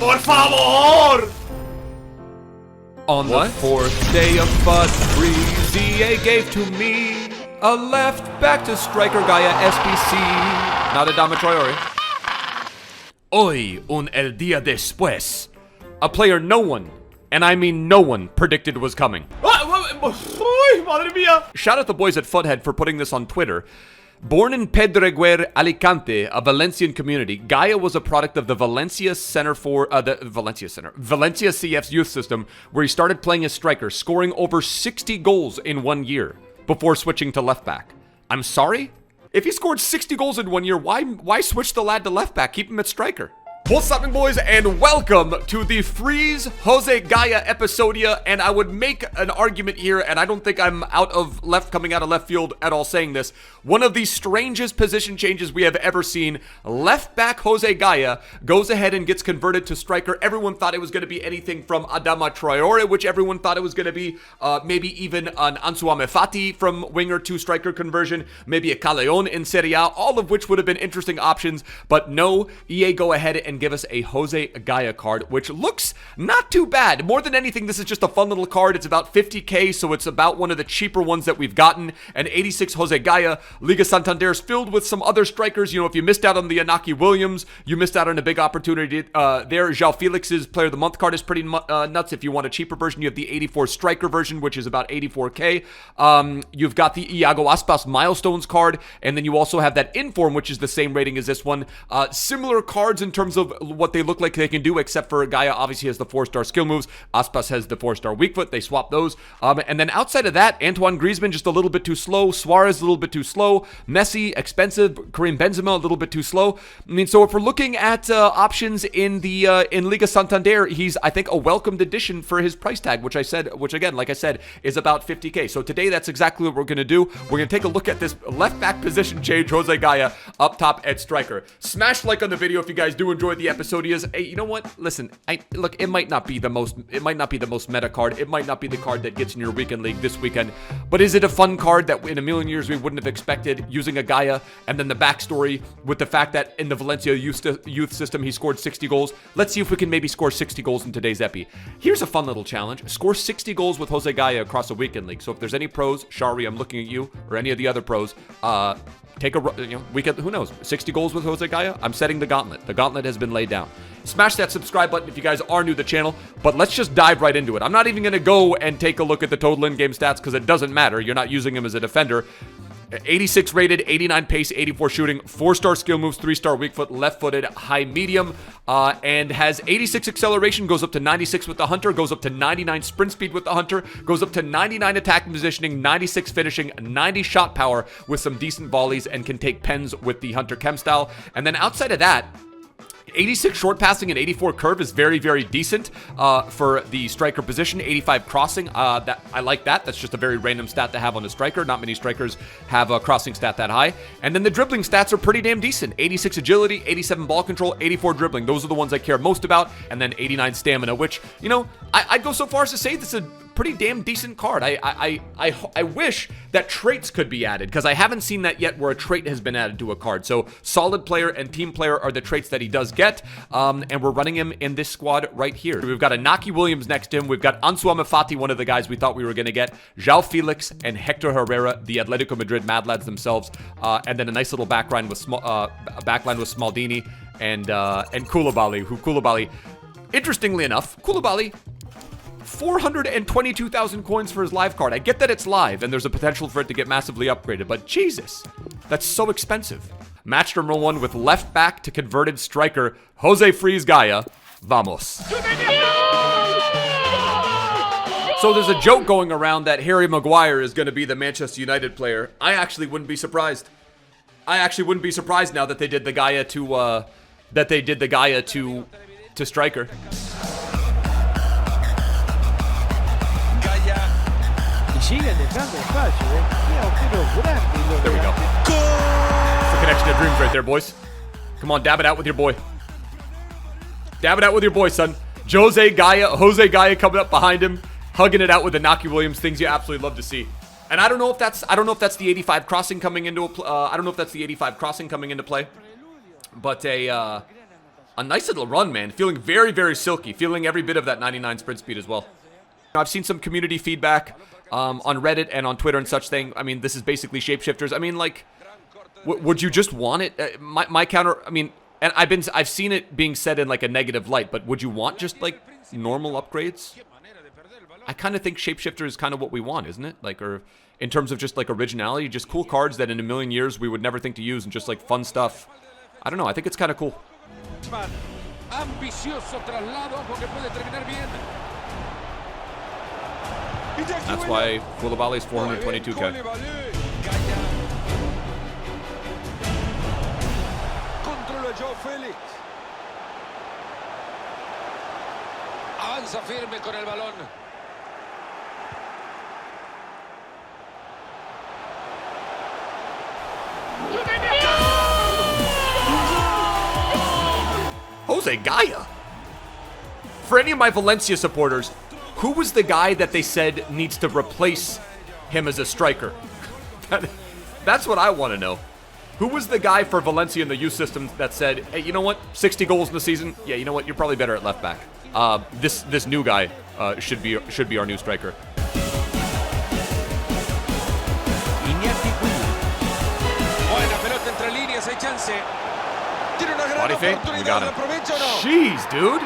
Por favor! On the fourth day of FUD Freeze, EA gave to me a left back to striker Gaia SBC. Not a Adama Traore. Hoy, el día después. A player no one, and I mean no one, predicted was coming. Madre mía! Shout out the boys at Futhead for putting this on Twitter. Born in Pedreguer, Alicante, a Valencian community, Gaia was a product of the Valencia CF's youth system, where he started playing as striker, scoring over 60 goals in 1 year before switching to left back. I'm sorry? If he scored 60 goals in 1 year, why switch the lad to left back? Keep him at striker. What's happening, boys, and welcome to the Freeze Jose Gaia episodia. And I would make an argument here, and I don't think I'm coming out of left field at all saying this. One of the strangest position changes we have ever seen. Left back Jose Gaia goes ahead and gets converted to striker. Everyone thought it was going to be anything from Adama Traore, which everyone thought it was going to be maybe even an Ansuame Fati from winger to striker conversion, maybe a Callejon in Serie A, all of which would have been interesting options. But no, EA go ahead and give us a Jose Gaia card, which looks not too bad. More than anything, this is just a fun little card. It's about 50k, so it's about one of the cheaper ones that we've gotten. An 86 Jose Gaia. Liga Santander is filled with some other strikers. You know, if you missed out on the Inaki Williams, you missed out on a big opportunity there. João Felix's Player of the Month card is pretty nuts. If you want a cheaper version, you have the 84 striker version, which is about 84k. You've got the Iago Aspas Milestones card, and then you also have that Inform, which is the same rating as this one. Similar cards in terms of what they look like they can do, except for Gaia obviously has the 4-star skill moves. Aspas has the 4-star weak foot. They swap those. And then outside of that, Antoine Griezmann just a little bit too slow. Suarez a little bit too slow. Messi, expensive. Karim Benzema a little bit too slow. I mean, so if we're looking at options in the in Liga Santander, he's, I think, a welcomed addition for his price tag, which again, like I said, is about 50k. So today, that's exactly what we're going to do. We're going to take a look at this left back position change, Jose Gaia up top at striker. Smash like on the video if you guys do enjoy the episodias. Hey, you know what? Listen, look, it might not be the most meta card. It might not be the card that gets in your weekend league this weekend, but is it a fun card that in a million years we wouldn't have expected, using a Gaia, and then the backstory with the fact that in the Valencia youth system he scored 60 goals. Let's see if we can maybe score 60 goals in today's epi. Here's a fun little challenge. Score 60 goals with Jose Gaia across a weekend league. So if there's any pros, Shari, I'm looking at you, or any of the other pros, take a weekend, who knows, 60 goals with Jose Gaia? I'm setting the gauntlet. The gauntlet has been laid down. Smash that subscribe button if you guys are new to the channel, but let's just dive right into it. I'm not even going to go and take a look at the total in-game stats because it doesn't matter. You're not using him as a defender. 86 rated, 89 pace, 84 shooting, 4-star skill moves, 3-star weak foot, left-footed, high medium, and has 86 acceleration, goes up to 96 with the Hunter, goes up to 99 sprint speed with the Hunter, goes up to 99 attacking positioning, 96 finishing, 90 shot power with some decent volleys, and can take pens with the Hunter chem style. And then outside of that, 86 short passing and 84 curve is very, very decent for the striker position. 85 crossing, that I like that. That's just a very random stat to have on a striker. Not many strikers have a crossing stat that high. And then the dribbling stats are pretty damn decent. 86 agility, 87 ball control, 84 dribbling. Those are the ones I care most about. And then 89 stamina, which, you know, I'd go so far as to say this is a pretty damn decent card. I wish that traits could be added, because I haven't seen that yet where a trait has been added to a card. So solid player and team player are the traits that he does get, and we're running him in this squad right here. We've got Inaki Williams next to him. We've got Ansuame Fati, one of the guys we thought we were going to get, João Felix, and Hector Herrera, the Atletico Madrid Mad Lads themselves, and then a nice little backline with Smaldini and Koulibaly, interestingly enough, Koulibaly, 422,000 coins for his live card. I get that it's live and there's a potential for it to get massively upgraded, but Jesus, that's so expensive. Match number 1 with left back to converted striker Jose Freeze Gaia. Vamos. So there's a joke going around that Harry Maguire is going to be the Manchester United player. I actually wouldn't be surprised. Now that they did the Gaia to striker. There we go. It's the connection of dreams right there, boys. Come on, dab it out with your boy. Dab it out with your boy, son. Jose Gaia coming up behind him, hugging it out with Inaki Williams. Things you absolutely love to see. And I don't know if that's the 85 crossing coming into play, but a A nice little run, man. Feeling very, very silky. Feeling every bit of that 99 sprint speed as well. I've seen some community feedback on Reddit and on Twitter and such thing. I mean, this is basically shapeshifters. I mean, like, would you just want it? My counter, I mean, and I've seen it being said in like a negative light, but would you want just like normal upgrades? I kind of think shapeshifter is kind of what we want, isn't it? Like, or in terms of just like originality, just cool cards that in a million years we would never think to use and just like fun stuff. I don't know. I think it's kind of cool. That's why Koulibaly is 422k. Avanza firme con el balón. Jose GAYA. For any of my Valencia supporters, who was the guy that they said needs to replace him as a striker? That's what I want to know. Who was the guy for Valencia in the youth system that said, hey, you know what? 60 goals in the season? Yeah, you know what? You're probably better at left back. This new guy should be our new striker. Body feint? We got him. Jeez, dude.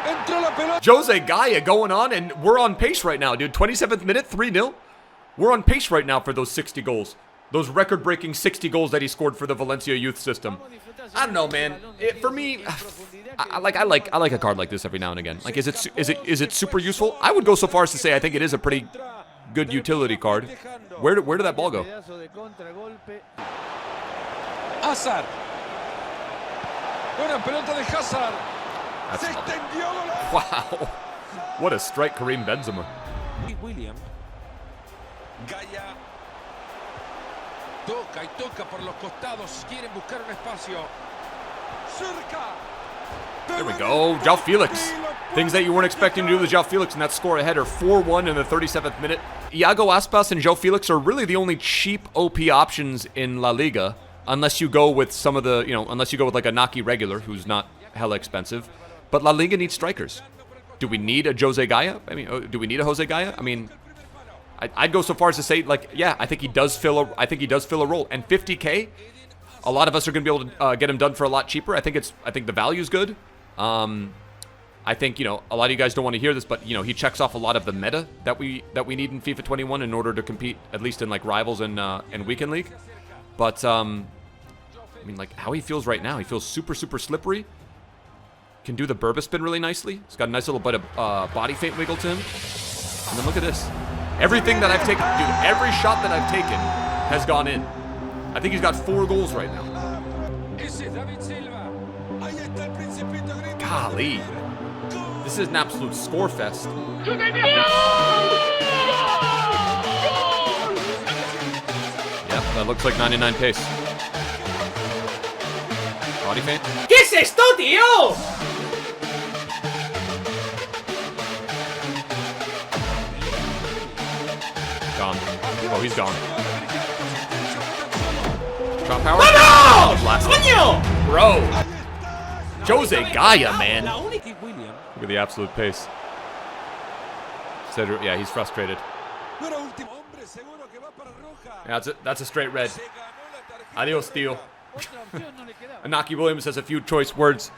Jose GAYA going on, and we're on pace right now, dude. 27th minute, 3-0. We're on pace right now for those 60 goals. Those record-breaking 60 goals that he scored for the Valencia youth system. I don't know, man. For me, I like a card like this every now and again. Like, is it super useful? I would go so far as to say I think it is a pretty good utility card. Where did that ball go? Hazard. Buena pelota de Hazard. Wow. What a strike, Karim Benzema. William. GAYA. Toca y toca por los costados. Quieren buscar un espacio. Cerca. There we go. João Felix. Things that you weren't expecting to do with João Felix, and that score a header. 4-1 in the 37th minute. Iago Aspas and João Felix are really the only cheap OP options in La Liga. Unless you go with some of the, unless you go with like a Naki regular, who's not hella expensive. But La Liga needs strikers. Do we need a Jose GAYA? I mean, do we need a Jose GAYA? I mean, I'd go so far as to say, like, yeah, I think he does fill a role. And 50k, a lot of us are going to be able to get him done for a lot cheaper. I think the value's good. I think, a lot of you guys don't want to hear this, but, he checks off a lot of the meta that we need in FIFA 21 in order to compete, at least in like Rivals and Weekend League. But, I mean, like, how he feels right now, he feels super, super slippery. Can do the Burba spin really nicely. He's got a nice little bit of body feint wiggle to him. And then look at this. Everything that I've taken, dude, every shot that I've taken has gone in. I think he's got 4 goals right now. Golly. This is an absolute score fest. Yep, that looks like 99 pace. Body feint. ¿Qué es esto, tío? Gone. Oh, he's gone. Shot power. ¡Vamos! Blast. ¡Coño! Bro. Jose GAYA, man. Look at the absolute pace. Cedric, yeah, he's frustrated. Yeah, that's a straight red. Adios, tío. Inaki Williams has a few choice words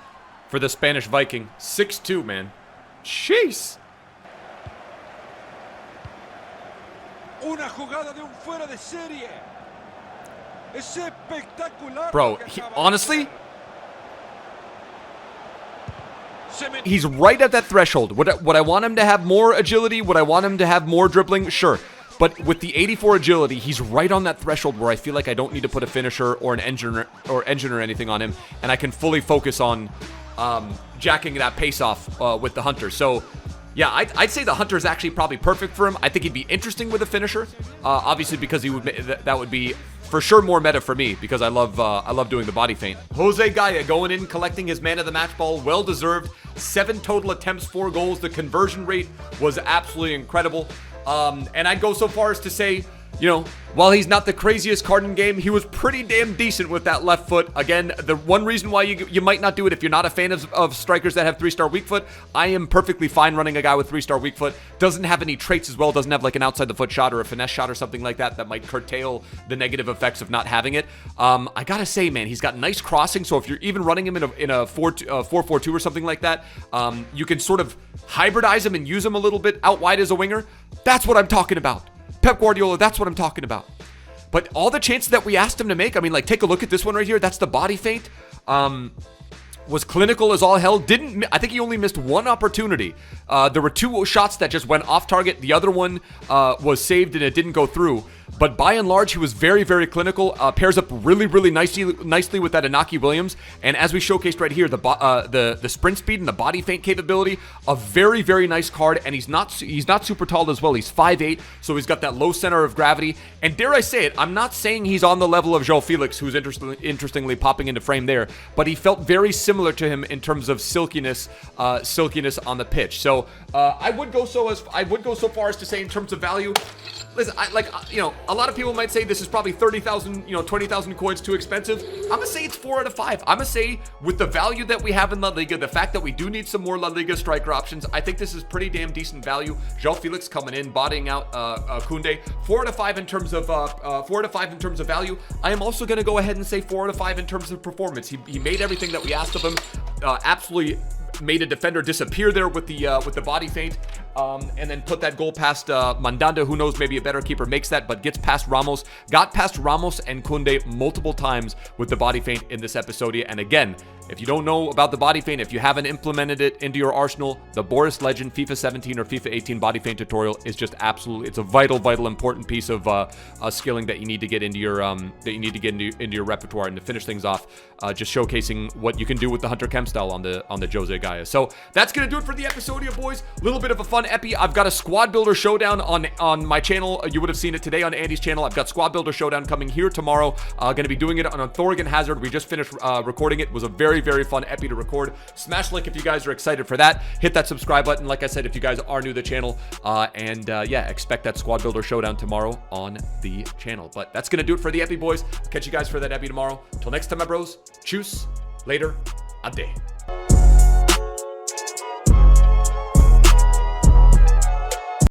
for the Spanish Viking. 6-2, man. Jeez. Una jugada de un fuera de serie. Es espectacular. Bro, honestly, he's right at that threshold. Would I want him to have more agility? Would I want him to have more dribbling? Sure. But with the 84 agility, he's right on that threshold where I feel like I don't need to put a finisher or an engine or anything on him, and I can fully focus on jacking that pace off with the Hunter. So, yeah, I'd say the Hunter is actually probably perfect for him. I think he'd be interesting with a finisher, obviously because that would be for sure more meta for me because I love doing the body feint. Jose GAYA going in, collecting his man of the match ball, well deserved. 7 total attempts, 4 goals. The conversion rate was absolutely incredible. And I'd go so far as to say you know, while he's not the craziest card in game, he was pretty damn decent with that left foot. Again, the one reason why you might not do it if you're not a fan of strikers that have 3-star weak foot, I am perfectly fine running a guy with 3-star weak foot. Doesn't have any traits as well, doesn't have like an outside the foot shot or a finesse shot or something like that that might curtail the negative effects of not having it. I gotta say, man, he's got nice crossing, so if you're even running him in a 4-4-2 or something like that, you can sort of hybridize him and use him a little bit out wide as a winger. That's what I'm talking about. Pep Guardiola, that's what I'm talking about. But all the chances that we asked him to make, I mean, like, take a look at this one right here. That's the body feint. Was clinical as all hell. I think he only missed one opportunity. There were 2 shots that just went off target. The other one was saved and it didn't go through. But by and large, he was very, very clinical. Pairs up really, really nicely with that Inaki Williams. And as we showcased right here, the sprint speed and the body feint capability, a very, very nice card. And he's not super tall as well. He's 5'8", so he's got that low center of gravity. And dare I say it, I'm not saying he's on the level of João Felix, who's interestingly popping into frame there, but he felt very similar to him in terms of silkiness on the pitch. So I would go so far as to say, in terms of value, listen, a lot of people might say this is probably 30,000, 20,000 coins too expensive. I'm gonna say it's 4 out of 5. I'm gonna say with the value that we have in La Liga, the fact that we do need some more La Liga striker options, I think this is pretty damn decent value. João Felix coming in, bodying out Koundé. 4 out of 5 in terms of 4 out of 5 in terms of value. I am also gonna go ahead and say 4 out of 5 in terms of performance. He made everything that we asked of him. Absolutely made a defender disappear there with the body feint. And then put that goal past Mandanda. Who knows, maybe a better keeper makes that, but gets past Ramos. Got past Ramos and Koundé multiple times with the body feint in this episode. And again, if you don't know about the body feint, if you haven't implemented it into your arsenal, the Boris Legend FIFA 17 or FIFA 18 body feint tutorial is just absolutely, it's a vital important piece of skilling that you need to get into your into your repertoire. And to finish things off, just showcasing what you can do with the Hunter Chem style on the Jose GAYA. So that's gonna do it for the episode here, boys. A little bit of a fun epi. I've got a squad builder showdown on my channel. You would have seen it today on Andy's channel. I've got squad builder showdown coming here tomorrow. Going to be doing it on a Thorgan Hazard. We just finished recording it. It was a very fun epi to record. Smash like if you guys are excited for that. Hit that subscribe button, like I said, if you guys are new to the channel. Yeah, expect that squad builder showdown tomorrow on the channel. But that's going to do it for the epi, boys. I'll catch you guys for that epi tomorrow. Until next time, my bros. Tschüss. Later. Ade.